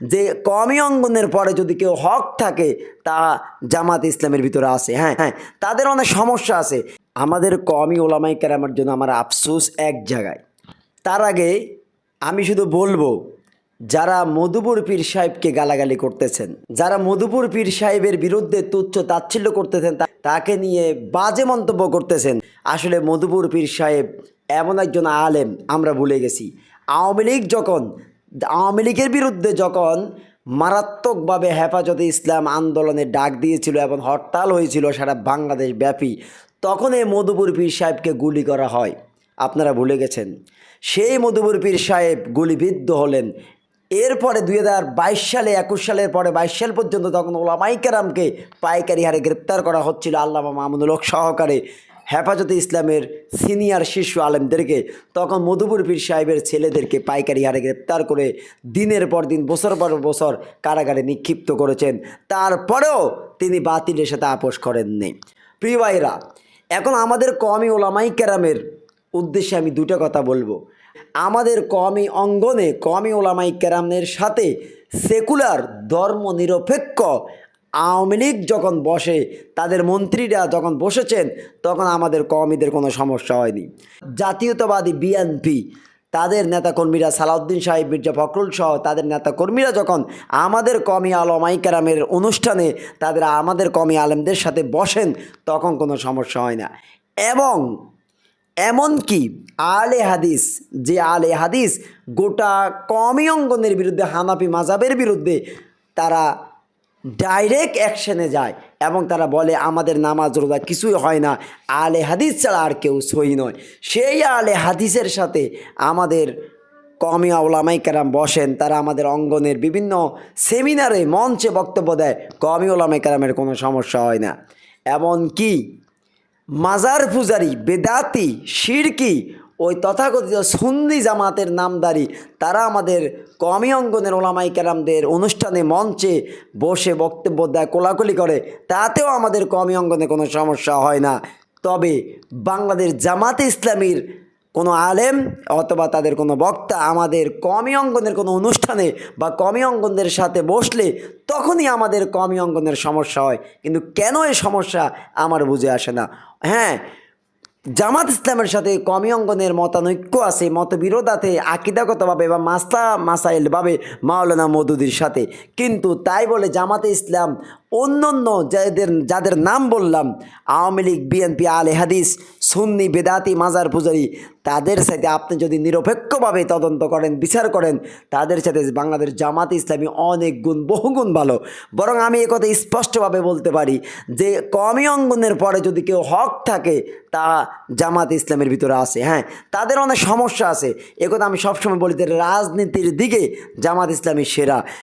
যে কওমি অঙ্গনের পরে যদি কেউ হক থাকে তা জামাত ইসলামের ভিতরে আছে। হ্যাঁ হ্যাঁ, তাদের অনেক সমস্যা আছে। আমাদের কওমি ওলামায়ে কেরামের জন্য আমার আফসোস এক জায়গায়। তার আগে আমি শুধু বলবো, যারা মধুপুর পীর সাহেবকে গালাগালি করতেছেন, যারা মধুপুর পীর সাহেবের বিরুদ্ধে তুচ্ছ তাচ্ছিল্য করতেছেন, তাকে নিয়ে বাজে মন্তব্য করতেছেন, আসলে মধুপুর পীর সাহেব এমন একজন আলেম আমরা ভুলে গেছি। আওয়ামী লীগের বিরুদ্ধে যখন মারাত্মকভাবে হেফাজতে ইসলাম আন্দোলনের ডাক দিয়েছিল এবং হরতাল হয়েছিল সারা বাংলাদেশ ব্যাপী, তখন এই মধুপুর পীর সাহেবকে গুলি করা হয়। আপনারা ভুলে গেছেন। সেই মধুপুর পীর সাহেব গুলিবিদ্ধ হলেন। এরপরে 2022 সালে, 21 সালের পরে 22 সাল পর্যন্ত তখন ওলামায়ে কেরামকে পাইকারি হারে গ্রেপ্তার করা হচ্ছিল, আল্লামা মামুনুল হক সহকারে হেফাজতে ইসলামের সিনিয়র শীর্ষ আলেমদেরকে। তখন মধুপুর পীর সাহেবের ছেলেদেরকে পাইকারি হারে গ্রেপ্তার করে দিনের পর দিন, বছর পর বছর কারাগারে নিক্ষিপ্ত করেছেন। তারপরেও তিনি বাতিলের সাথে আপোষ করেননি। প্রিয় ভাইরা, এখন আমাদের কওমি ওলামায়ে কেরামের উদ্দেশ্যে আমি দুটো কথা বলবো। আমাদের কওমি অঙ্গনে কওমি ওলামায়ে কেরামের সাথে সেকুলার ধর্মনিরপেক্ষ আওয়ামী লীগ যখন বসে, তাদের মন্ত্রীরা যখন বসেছেন, তখন আমাদের কওমিদের কোনো সমস্যা হয়নি। জাতীয়তাবাদী বিএনপি তাদের নেতাকর্মীরা, সালাউদ্দিন সাহেব, মির্জা ফখরুল সহ তাদের নেতাকর্মীরা যখন আমাদের কওমি ওলামায়ে কেরামের অনুষ্ঠানে আমাদের কওমি আলেমদের সাথে বসেন, তখন কোনো সমস্যা হয় না। এবং এমনকি আলে হাদিস, যে আলে হাদিস গোটা কওমি অঙ্গনের বিরুদ্ধে, হানাফি মাযহাবের বিরুদ্ধে তারা ডাইরেক্ট অ্যাকশনে যায় এবং তারা বলে আমাদের নামাজ রোজা কিছুই হয় না, আলে হাদিস ছাড়া আর কেউ সহি নয়। সেই আলে হাদিসের সাথে আমাদের কওমি ওলামায়ে কেরাম বসেন, তারা আমাদের অঙ্গনের বিভিন্ন সেমিনারে, মঞ্চে বক্তব্য দেয়, কওমি ওলামায়ে কেরামের কোনো সমস্যা হয় না। এমনকি মাজার পূজারি, বেদাতি, শিরকি, ওই তথাকথিত সুন্নি জামাতের নামধারী তারা আমাদের কওমি অঙ্গনের ওলামায়ে কেরামদের অনুষ্ঠানে মঞ্চে বসে বক্তব্য দেয়, কোলাকুলি করে, তাতেও আমাদের কওমি অঙ্গনে কোনো সমস্যা হয় না। তবে বাংলাদেশ জামাতে ইসলামীর কোনো আলেম অথবা তাদের কোনো বক্তা আমাদের কওমি অঙ্গনের কোনো অনুষ্ঠানে বা কওমি অঙ্গনদের সাথে বসলে তখনই আমাদের কওমি অঙ্গনের সমস্যা হয়। কিন্তু কেন এই সমস্যা আমার বুঝে আসে না। হ্যাঁ, জামাত ইসলামের সাথে কওমি অঙ্গনের মতানৈক্য আছে, মতবিরোধ আছে আকিদাগতভাবে বা মাসাইলভাবে মাওলানা মওদুদির সাথে, কিন্তু তাই বলে জামাতে ইসলাম অন্য যাদের নাম বললাম, আওয়ামী লীগ, বিএনপি, আলে হাদিস, সুন্নি, বেদাতি, মাজার পূজারি, তাদের সাথে আপনি যদি নিরপেক্ষভাবে তদন্ত করেন, বিচার করেন, তাদের সাথে বাংলাদেশ জামাতে ইসলামী অনেক গুণ, বহুগুণ ভালো। বরং আমি একথা স্পষ্টভাবে বলতে পারি যে কওমি অঙ্গনের পরে যদি কেউ হক থাকে তা জামাত ইসলামের ভিতরে আছে। হ্যাঁ, তাদের অনেক সমস্যা আছে, একথা আমি সবসময় বলি যে রাজনীতির দিকে জামাত ইসলামী সেরা,